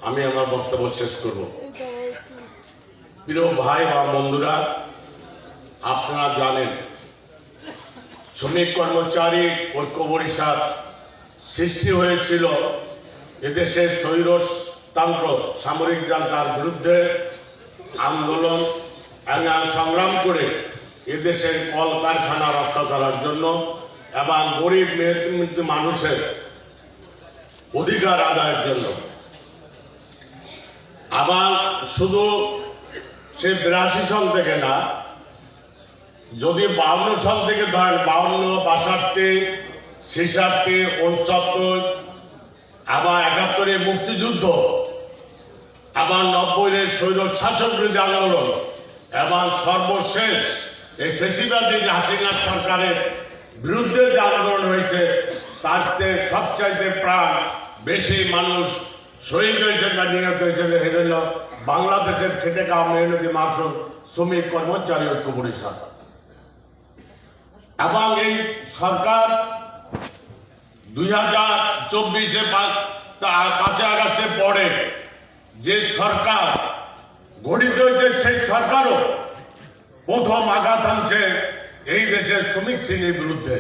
আমি আমার বক্তব্য শেষ করব। প্রিয় ভাই বা বন্ধুরা, আপনারা জানেন শ্রমিক কর্মচারী ঐক্য পরিষদ সৃষ্টি হয়েছিল এদেশের স্বৈরতন্ত্র সামরিক জান্তার বিরুদ্ধে আন্দোলন সংগ্রাম করে এদেশের কলকারখানা রক্ষা করার জন্য এবং গরিব মানুষের অধিকার আদায়ের জন্য। আবার শুধু সে 82 সন থেকে না, যদি 52 সন থেকে ধরেন 52, 62, 66, 69, আবার 71 মুক্তিযুদ্ধ, আবার 90 স্বৈর শাসক বিরোধী আন্দোলন এবং সর্বশেষ এই ফেসিবাদী যে হাসিনা সরকারের বিরুদ্ধে যে আন্দোলন হয়েছে তার চেয়ে সবচাইতে প্রাণ বেশি মানুষ শহীদ হয়েছেন বা নিহত হয়েছেন হল বাংলাদেশের খেটে খাওয়া মেহনতি মাসুর শ্রমিক কর্মচারী ঐক্য পরিষদ। এবং এই সরকার 2024-এ 5 আগস্টের পরে যে সরকার গঠিত হয়েছে সেই সরকারও প্রথম আঘাত আনছে এই দেশের শ্রমিক শ্রেণীর বিরুদ্ধে।